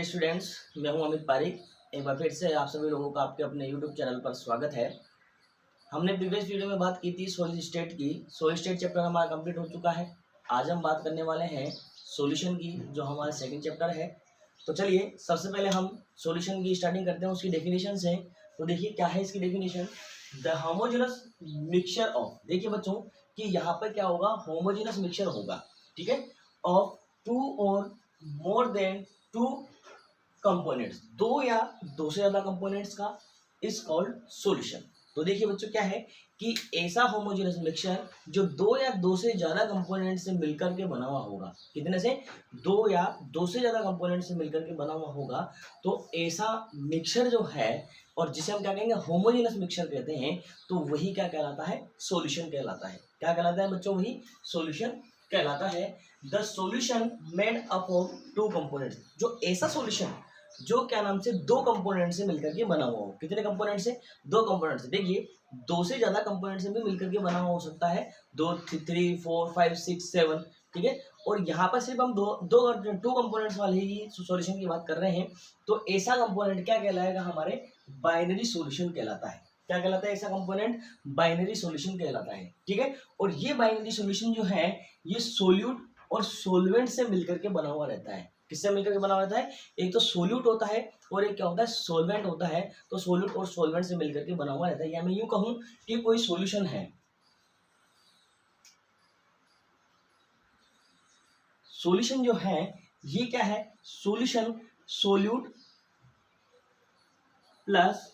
Students, मैं हूं अमित पारिक। एक बार फिर से आप सभी लोगों का आपके अपने यूट्यूब चैनल पर स्वागत है। हमने प्रीवियस वीडियो में बात की थी सॉलिड स्टेट की। सॉलिड स्टेट चैप्टर हमारा कंप्लीट हो चुका है। आज हम बात करने वाले हैं सॉल्यूशन की, जो हमारा सेकंड चैप्टर है। तो चलिए सबसे पहले हम सॉल्यूशन की स्टार्टिंग करते हैं उसकी डेफिनेशन से। तो देखिए क्या है इसकी definition. The homogeneous mixture of, देखिए बच्चों कि यहाँ पर क्या होगा, होमोजेनस मिक्सचर होगा, ठीक है, ऑफ टू और मोर देन टू कंपोनेंट्स, दो या दो से ज्यादा कंपोनेंट्स का इज कॉल्ड सॉल्यूशन। तो देखिए बच्चों क्या है कि ऐसा होमोजेनस मिक्सचर जो दो या दो से ज्यादा कंपोनेंट से मिलकर के बना हुआ होगा, कितने से, दो या दो से ज्यादा कंपोनेंट से मिलकर के बना हुआ होगा, तो ऐसा मिक्सचर जो है, और जिसे हम क्या कहेंगे, होमोजेनस मिक्सचर कहते हैं, तो वही क्या कहलाता है, सॉल्यूशन कहलाता है। क्या कहलाता है बच्चों, वही सॉल्यूशन कहलाता है। The solution made up of two components, जो ऐसा सॉल्यूशन जो क्या नाम से दो कंपोनेंट से मिलकर के बना हुआ हो, कितने कंपोनेंट से, दो कंपोनेंट से। देखिए दो से ज्यादा कंपोनेंट से भी मिलकर के बना हुआ हो सकता है, दो, 3, 4, 5, 6, 7, ठीक है। और यहाँ पर सिर्फ हम टू कंपोनेंट्स वाले ही सॉल्यूशन की बात कर रहे हैं। तो ऐसा कंपोनेंट क्या कहलाएगा, हमारे बाइनरी सॉल्यूशन कहलाता है। क्या कहलाता है ऐसा कंपोनेंट, बाइनरी सॉल्यूशन कहलाता है, ठीक है। और ये बाइनरी सॉल्यूशन जो है, ये सोल्यूट और सोलवेंट से मिलकर के बना हुआ रहता है। किससे मिलकर के बना हुआ रहता है, एक तो सोल्यूट होता है और एक क्या होता है, सोलवेंट होता है। तो सोल्यूट और सोलवेंट से मिलकर के बना हुआ रहता है। या मैं यूं कहूं कि कोई सॉल्यूशन है, सॉल्यूशन जो है ये क्या है, सॉल्यूशन सोल्यूट प्लस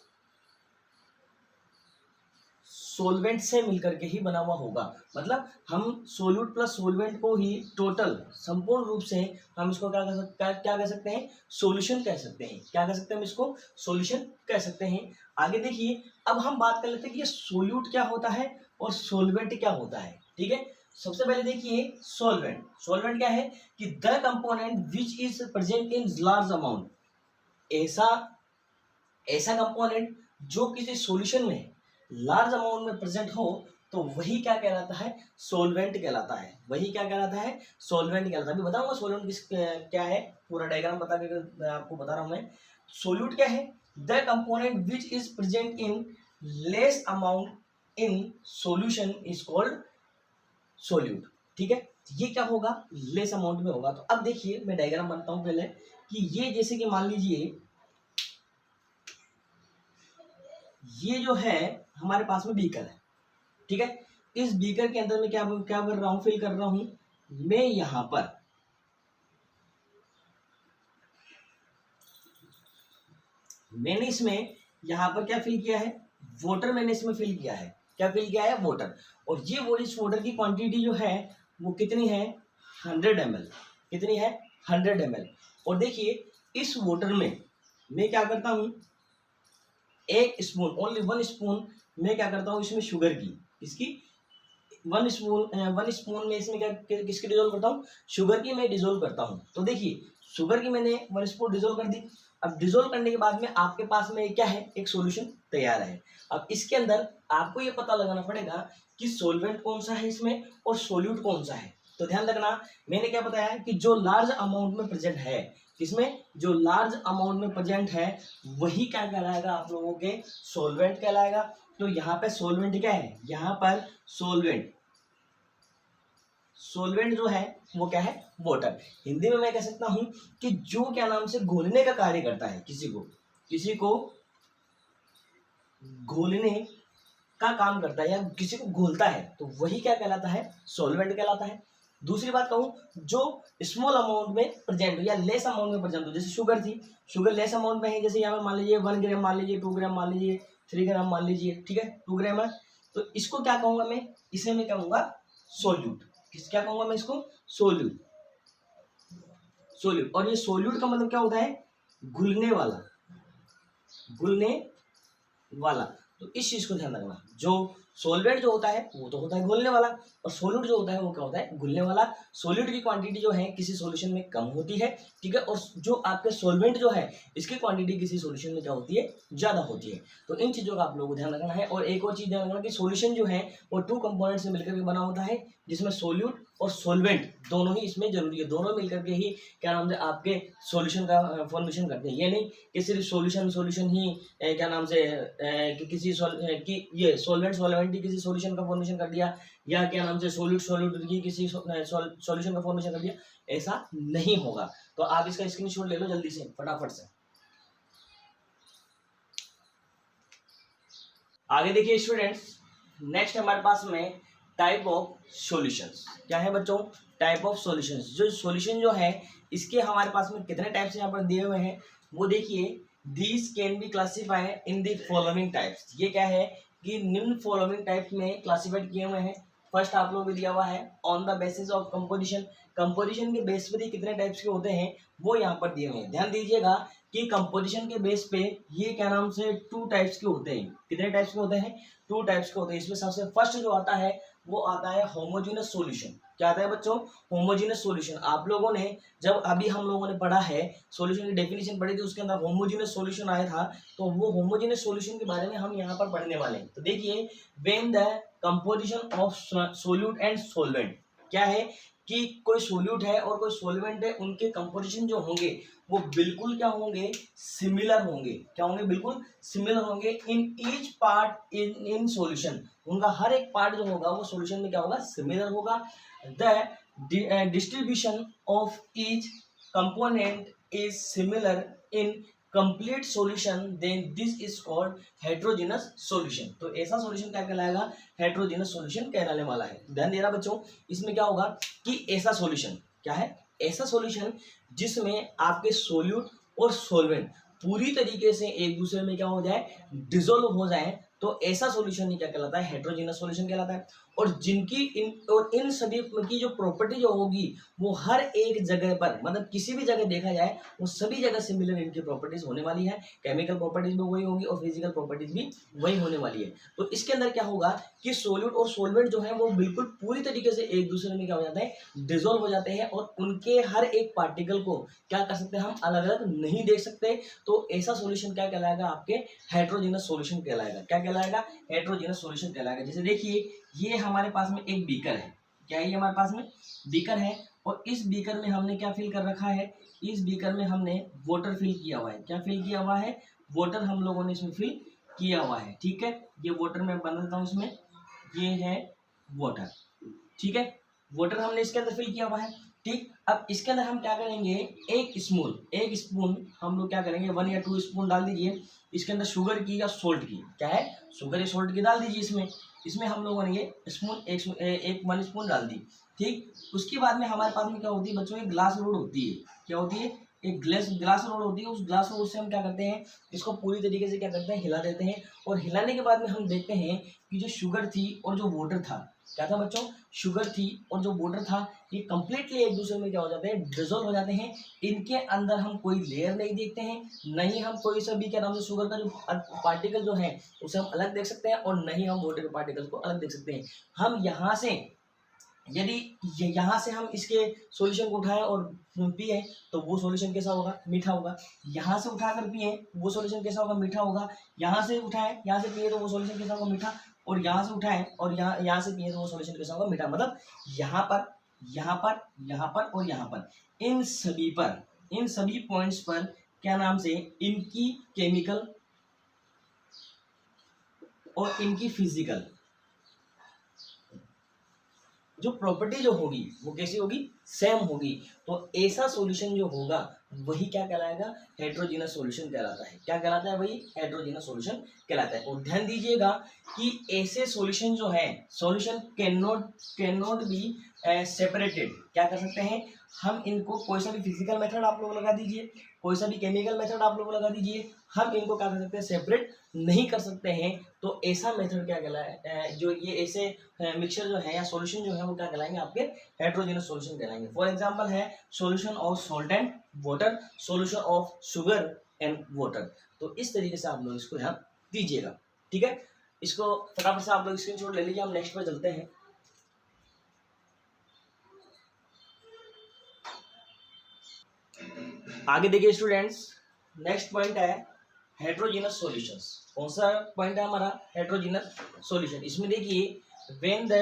सोलवेंट से मिलकर के ही बना हुआ होगा। मतलब हम सोल्यूट प्लस सोलवेंट को ही टोटल संपूर्ण रूप से हम इसको क्या कह सकते हैं, सॉल्यूशन कह सकते हैं। क्या कह सकते हैं हम इसको, सॉल्यूशन कह सकते हैं। आगे देखिए, अब हम बात कर लेते हैं कि ये सोल्यूट क्या होता है और सोलवेंट क्या होता है, ठीक है। सबसे पहले देखिए सोलवेंट। सोलवेंट क्या है कि the component which is present in large amount, ऐसा कंपोनेंट जो किसी सॉल्यूशन में लार्ज अमाउंट में प्रेजेंट हो, तो वही क्या कहलाता है, सोलवेंट कहलाता है। वही क्या कहलाता है, सोलवेंट कहलाता है। अभी बताऊंगा सोलवेंट क्या है, पूरा डायग्राम बता के मैं आपको बता रहा हूं। मैं सोल्यूट क्या है, the component which is present in less amount in solution is called solute, ठीक है। ये क्या होगा, लेस अमाउंट में होगा। तो अब देखिए मैं डायग्राम बनाता हूं पहले, कि ये जैसे कि मान लीजिए ये जो है हमारे पास में बीकर है, ठीक है। इस बीकर के अंदर में क्या कर रहा हूं, फिल कर रहा हूं मैं। यहां पर मैंने इसमें यहां पर क्या फिल किया है, वाटर मैंने इसमें फिल किया है। क्या फिल किया है, वाटर। और ये इस वाटर की क्वांटिटी जो है वो कितनी है, 100 ml। कितनी है, 100 ml। और देखिए इस वाटर में मैं क्या करता हूं, एक स्पून, ओनली 1 स्पून मैं क्या करता हूँ इसमें शुगर की, इसकी 1 स्पून में इसमें क्या किसकी डिजोल्व करता हूँ, शुगर की मैं डिजोल्व करता हूँ। तो देखिए शुगर की मैंने 1 स्पून डिजोल्व कर दी। अब डिजोल्व करने के बाद में आपके पास में क्या है, एक सॉल्यूशन तैयार है। अब इसके अंदर आपको ये पता लगाना पड़ेगा कि सोलवेंट कौन सा है इसमें और सोल्यूट कौन सा है। तो ध्यान रखना, मैंने क्या बताया कि जो लार्ज अमाउंट में प्रेजेंट है, किसमें, जो लार्ज अमाउंट में प्रेजेंट है, वही क्या कहलाएगा, आप लोगों के सोलवेंट कहलाएगा। तो यहाँ पे सोलवेंट क्या है, यहाँ पर सोलवेंट जो है वो क्या है, वाटर। हिंदी में मैं कह सकता हूं कि जो क्या नाम से घोलने का कार्य करता है, किसी को घोलने का काम करता है या किसी को घोलता है, तो वही क्या कहलाता है, सोलवेंट कहलाता है। दूसरी बात कहूं, जो स्मॉल अमाउंट में प्रेजेंट हो या लेस अमाउंट में प्रेजेंट हो, जैसे शुगर थी, शुगर लेस अमाउंट में है, जैसे यहाँ पर मान लीजिए 1 ग्राम मान लीजिए, 2 ग्राम मान लीजिए, 3 ग्राम मान लीजिए, ठीक है, 2 ग्राम है। तो इसको क्या कहूंगा मैं, इसे मैं कहूंगा सोल्यूट। क्या कहूंगा मैं इसको, सोल्यूट। और ये सोल्यूट का मतलब क्या होता है, घुलने वाला। तो इस चीज को ध्यान रखना, जो सोलवेंट जो होता है वो तो होता है घुलने वाला, और सोल्यूट जो होता है वो क्या होता है, घुलने वाला। सोल्यूट की क्वांटिटी जो है किसी सॉल्यूशन में कम होती है, ठीक है, और जो आपके सोलवेंट जो है इसकी क्वांटिटी किसी सॉल्यूशन में क्या होती है, ज्यादा होती है। तो इन चीजों का आप लोगों को ध्यान रखना है। और एक और चीज ध्यान रखना कि सॉल्यूशन जो है वो 2 कंपोनेंट से मिलकर के बना होता है, जिसमें सोल्यूट और सोलवेंट दोनों ही इसमें जरूरी है, दोनों मिलकर के ही क्या नाम से आपके सॉल्यूशन का फॉर्मेशन करते हैं। ये नहीं कि सिर्फ सॉल्यूशन ही क्या नाम से कि किसी कि ये सॉल्वेंट ही किसी सॉल्यूशन का फॉर्मेशन कर दिया, या क्या नाम से सोल्यूट ही किसी सॉल्यूशन का फॉर्मेशन कर दिया, ऐसा नहीं होगा। तो आप इसका स्क्रीनशॉट ले लो जल्दी से, फटाफट से। आगे देखिए स्टूडेंट्स, नेक्स्ट हमारे पास में टाइप ऑफ सॉल्यूशंस क्या है बच्चों, टाइप ऑफ सॉल्यूशंस। जो सॉल्यूशन जो है इसके हमारे पास में कितने टाइप्स यहाँ पर दिए हुए हैं वो देखिए, these can be classified in the following types. ये क्या है कि निम्न फॉलोइंग टाइप्स में क्लासिफाइड किए हुए हैं। फर्स्ट आप लोगों को दिया हुआ है on the basis of composition, composition के बेस पर कितने टाइप्स के होते हैं वो यहाँ पर दिए हुए हैं। ध्यान दीजिएगा कि कंपोजिशन के बेस पे ये क्या नाम से 2 टाइप्स के होते हैं। कितने टाइप्स के होते हैं, 2 टाइप्स के होते हैं। इसमें सबसे फर्स्ट जो आता है वो आता है होमोजेनस सॉल्यूशन। क्या आता है बच्चों, होमोजेनस सॉल्यूशन। आप लोगों ने जब अभी हम लोगों ने पढ़ा है सॉल्यूशन की डेफिनेशन पढ़ी थी, उसके अंदर होमोजेनस सॉल्यूशन आया था, तो वो होमोजेनस सॉल्यूशन के बारे में हम यहाँ पर पढ़ने वाले हैं। तो देखिए, when the composition of solute and solvent, क्या है कि कोई सोल्यूट है और कोई सोलवेंट है, उनके कंपोजिशन जो होंगे वो बिल्कुल क्या होंगे, सिमिलर होंगे। क्या होंगे, बिल्कुल सिमिलर होंगे इन ईच पार्ट इन सॉल्यूशन। उनका हर एक पार्ट जो होगा वो सॉल्यूशन में क्या होगा, सिमिलर होगा। The distribution of each component is similar in complete solution, then this is called heterogeneous solution. तो ऐसा सॉल्यूशन क्या कहलाएगा, हेट्रोजेनस सॉल्यूशन कहलाने वाला है। ध्यान देना बच्चों, इसमें क्या होगा कि ऐसा सॉल्यूशन क्या है, ऐसा सॉल्यूशन जिसमें आपके सोल्यूट और सोलवेंट पूरी तरीके से एक दूसरे में क्या हो जाए, डिसोल्व हो जाए, तो ऐसा सॉल्यूशन ही क्या कहलाता है, हेट्रोजेनस सॉल्यूशन कहलाता है। और जिनकी इन सभी की जो प्रॉपर्टी जो होगी वो हर एक जगह पर, मतलब किसी भी जगह देखा जाए वो सभी जगह सिमिलर इनकी प्रॉपर्टीज होने वाली है। केमिकल प्रॉपर्टीज भी वही होगी और फिजिकल प्रॉपर्टीज भी वही होने वाली है। तो इसके अंदर क्या होगा कि सोल्यूट और सोलवेंट जो है वो बिल्कुल पूरी तरीके से एक दूसरे में क्या हो जाते हैं, डिसोल्व हो जाते हैं, और उनके हर एक पार्टिकल को क्या कर सकते हैं, हम अलग अलग नहीं देख सकते। तो ऐसा सॉल्यूशन क्या कहलाएगा, आपके हेट्रोजेनस सॉल्यूशन कहलाएगा। क्या कहलाएगा, हेट्रोजेनस सॉल्यूशन कहलाएगा। जैसे देखिए, ये हमारे पास में एक बीकर है, क्या है ये हमारे पास में बीकर है, और इस बीकर में हमने क्या फिल कर रखा है, इस बीकर में हमने वाटर फिल किया हुआ है। क्या फिल किया हुआ है, वाटर हम लोगों ने इसमें फिल किया हुआ है। ठीक है, ये वाटर मैं बना देता हूँ इसमें, ये है वाटर। ठीक है, वाटर हमने इसके अंदर फिल किया हुआ है। ठीक, अब इसके अंदर हम क्या करेंगे, एक स्पून हम लोग क्या करेंगे, 1 या 2 स्पून डाल दीजिए इसके अंदर शुगर की या सोल्ट की। क्या है, शुगर या सोल्ट की डाल दीजिए इसमें हम लोगों ने ये स्पून एक 1 स्पून डाल दी। ठीक, उसके बाद में हमारे पास में क्या होती है बच्चों, एक ग्लास रोड होती है। क्या होती है, एक ग्लास रोड होती है। उस ग्लास रोड से हम क्या करते हैं, इसको पूरी तरीके से क्या करते हैं, हिला देते हैं। और हिलाने के बाद में हम देखते हैं कि जो शुगर थी और जो वाटर था, क्या था बच्चों, शुगर थी और जो वाटर था, ये कंप्लीटली एक दूसरे में क्या हो जाते हैं, डिसॉल्व हो जाते हैं। इनके अंदर हम कोई लेयर नहीं देखते हैं, नहीं हम कोई सा भी क्या नाम से शुगर का जो पार्टिकल जो है उसे हम अलग देख सकते हैं, और नहीं हम वाटर के पार्टिकल को अलग देख सकते हैं। हम यहाँ से यदि यहाँ से हम इसके सॉल्यूशन को उठाएं और पिए तो वो सॉल्यूशन कैसा होगा, मीठा होगा। यहाँ से उठाकर पिए वो सॉल्यूशन कैसा होगा, मीठा होगा। यहाँ से उठाएं, यहाँ से पिए तो वो सॉल्यूशन कैसा होगा, मीठा। और यहाँ से उठाएं और यहाँ से पिए तो वो सॉल्यूशन कैसा होगा, मीठा। मतलब यहाँ पर, यहाँ पर, यहाँ पर और यहाँ पर, इन सभी पॉइंट्स पर क्या नाम से इनकी केमिकल और इनकी फिजिकल जो प्रॉपर्टी जो होगी वो कैसी होगी, सेम होगी। तो ऐसा सॉल्यूशन जो होगा वही क्या कहलाएगा, हेट्रोजेनस सॉल्यूशन कहलाता है। क्या कहलाता है, वही हेट्रोजेनस सॉल्यूशन कहलाता है। और ध्यान दीजिएगा कि ऐसे सॉल्यूशन जो है, solution can not be separated. क्या कर सकते हैं हम इनको, कोई सा भी फिजिकल मेथड आप लोग लगा दीजिए, कोई सा भी केमिकल मेथड आप लोग लगा दीजिए, हम इनको क्या कर सकते हैं, सेपरेट नहीं कर सकते हैं। तो ऐसा मेथड क्या कहलाए, जो ये ऐसे मिक्सचर जो है या सॉल्यूशन जो है वो क्या कहलाएंगे, आपके हेट्रोजेनस सॉल्यूशन कहलाएंगे। फॉर एग्जांपल है solution of salt and water, solution of sugar and water. तो इस तरीके से आप लोग इसको ध्यान दीजिएगा। ठीक है, इसको फटाफट से आप लोग स्क्रीनशॉट ले लीजिए, हम नेक्स्ट पर चलते हैं। आगे देखिए स्टूडेंट्स, नेक्स्ट पॉइंट है हेट्रोजेनस सॉल्यूशंस। कौन सा पॉइंट है हमारा, हेट्रोजेनस सॉल्यूशन। इसमें देखिए, when the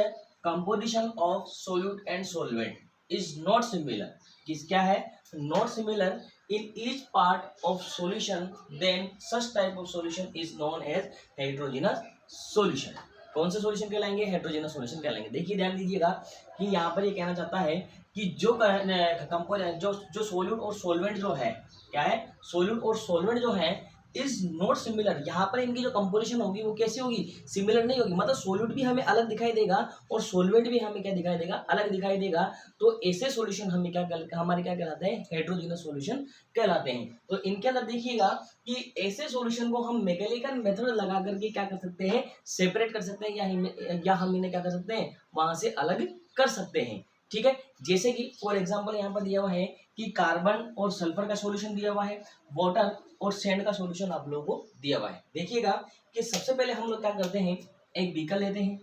composition of solute and solvent is not similar, किस क्या है, not similar in each part of solution, then such type of solution is known as heterogeneous solution. कौन से सॉल्यूशन कहलाएंगे, हेटेरोजेनस सॉल्यूशन कहलाएंगे। देखिए ध्यान दीजिएगा कि यहाँ पर ये कहना चाहता है कि जो कंपोनेंट जो सोल्यूट और सोलवेंट जो है, क्या है, सोल्यूट और सोलवेंट जो है इज नॉट सिमिलर, यहाँ पर इनकी जो कंपोजिशन होगी वो कैसी होगी, सिमिलर नहीं होगी। मतलब सोल्यूट भी हमें अलग दिखाई देगा और सोलवेंट भी हमें क्या दिखाई देगा, अलग दिखाई देगा। तो ऐसे सॉल्यूशन हमें हमारे क्या कहलाते हैं, हेटेरोजेनस सॉल्यूशन कहलाते हैं। तो इनके अंदर देखिएगा कि ऐसे सॉल्यूशन को हम मैकेनिकल मेथड लगा करके क्या कर सकते हैं, सेपरेट कर सकते हैं, या हम इन्हें क्या कर सकते हैं, वहां से अलग कर सकते हैं। ठीक है, जैसे कि फॉर एग्जांपल यहाँ पर दिया हुआ है कि कार्बन और सल्फर का सॉल्यूशन दिया हुआ है, वाटर और सैंड का सॉल्यूशन आप लोगों को दिया हुआ है। देखिएगा कि सबसे पहले हम लोग क्या करते हैं, एक बीकर लेते हैं।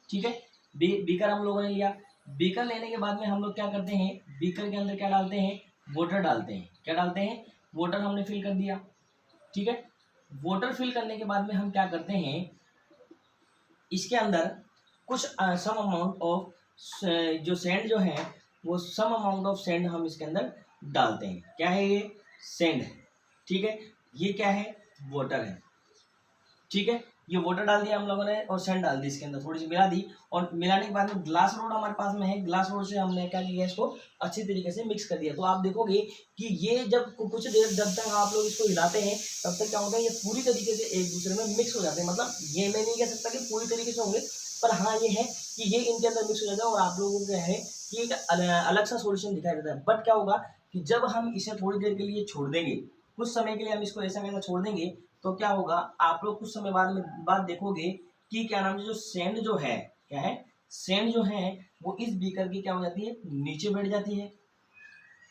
ठीक है, बीकर हम लोगों ने लिया। बीकर लेने के बाद में हम लोग क्या करते हैं, बीकर के अंदर क्या डालते हैं, वाटर डालते हैं। क्या डालते हैं, वाटर हमने फिल कर दिया। ठीक है, वाटर फिल करने के बाद में हम क्या करते हैं, इसके अंदर कुछ सम अमाउंट ऑफ जो सैंड जो है वो सम अमाउंट ऑफ सैंड हम इसके अंदर डालते हैं। क्या है ये, सैंड है। ठीक है, ये क्या है, वाटर है। ठीक है, ये वाटर डाल दिया हम लोगों ने और सैंड डाल दी इसके अंदर, थोड़ी सी मिला दी। और मिलाने के बाद में ग्लास रोड हमारे पास में है, ग्लास रोड से हमने क्या किया, इसको अच्छी तरीके से मिक्स कर दिया। तो आप देखोगे कि ये जब कुछ देर जब तक आप लोग इसको हिलाते हैं तब तक क्या होता है, ये पूरी तरीके से एक दूसरे में मिक्स हो जाते हैं। मतलब ये मैं नहीं कह सकता कि पूरी तरीके से होंगे, पर हाँ ये है कि ये इनके अंदर मिक्स हो जाता है और आप लोगों को क्या है कि एक अलग सा सॉल्यूशन दिखाई देता है। बट क्या होगा कि जब हम इसे थोड़ी देर के लिए छोड़ देंगे, कुछ समय के लिए हम इसको ऐसा कैसा छोड़ देंगे, तो क्या होगा, आप लोग कुछ समय बाद देखोगे कि क्या नाम है, जो सैंड जो है, क्या है, सैंड जो है वो इस बीकर की क्या हो जाती है, नीचे बैठ जाती है।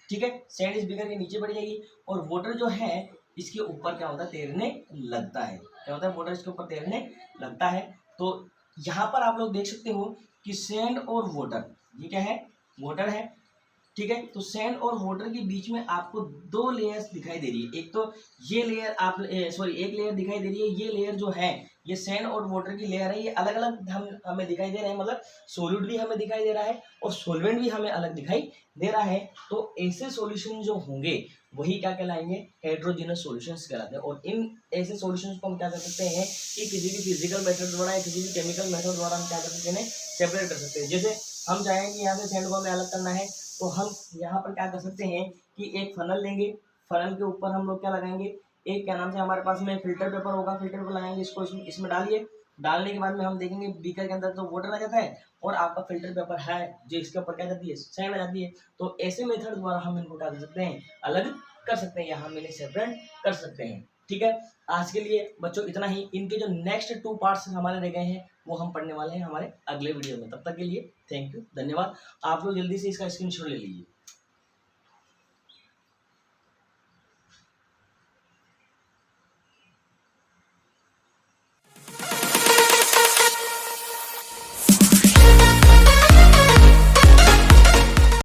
ठीक है, सैंड इस बीकर के नीचे बैठ जाएगी और वाटर जो है इसके ऊपर क्या होता है, तैरने लगता है। क्या होता है, वाटर इसके ऊपर तैरने लगता है। तो यहाँ पर आप लोग देख सकते हो कि सैंड और वाटर, ये क्या है, वाटर है। ठीक है, तो सैंड और वाटर के बीच में आपको दो लेयर्स दिखाई दे रही है। एक तो ये लेयर एक लेयर दिखाई दे रही है। ये लेयर जो है ये सैंड और वाटर की लेयर है, ये अलग अलग हमें दिखाई दे रहे हैं। मतलब सोल्यूट भी हमें दिखाई दे रहा है और सोलवेंट भी हमें अलग दिखाई दे रहा है। तो ऐसे सॉल्यूशन जो होंगे वही क्या कहलाएंगे, हेटेरोजेनस सॉल्यूशंस कहलाते हैं। और इन ऐसे सॉल्यूशंस को हम क्या कर सकते हैं कि किसी भी फिजिकल मेथड द्वारा या किसी भी केमिकल मेथड द्वारा हम क्या कर सकते हैं, सेपरेट कर सकते हैं। जैसे हम चाहें कि यहाँ से सैंड को हमें अलग करना है, तो हम यहाँ पर क्या कर सकते हैं कि एक फनल लेंगे, फनल के ऊपर हम लोग क्या लगाएंगे, एक क्या नाम से हमारे पास में फिल्टर पेपर होगा, फिल्टर पेपर लगाएंगे, इसको इसमें डालिए। डालने के बाद में हम देखेंगे बीकर के अंदर तो वाटर आ जाता है और आपका फिल्टर पेपर है जो इसके ऊपर क्या जाती है, सैंड आ जाती है। तो ऐसे मेथड द्वारा हम इनको क्या कर सकते हैं, अलग कर सकते हैं या हम इन्हें सेपरेट कर सकते हैं। ठीक है, आज के लिए बच्चों इतना ही। इनके जो नेक्स्ट 2 पार्ट्स हमारे रह गए हैं वो हम पढ़ने वाले हैं हमारे अगले वीडियो में। तब तक के लिए थैंक यू, धन्यवाद। आप लोग जल्दी से इसका स्क्रीनशॉट ले लीजिए।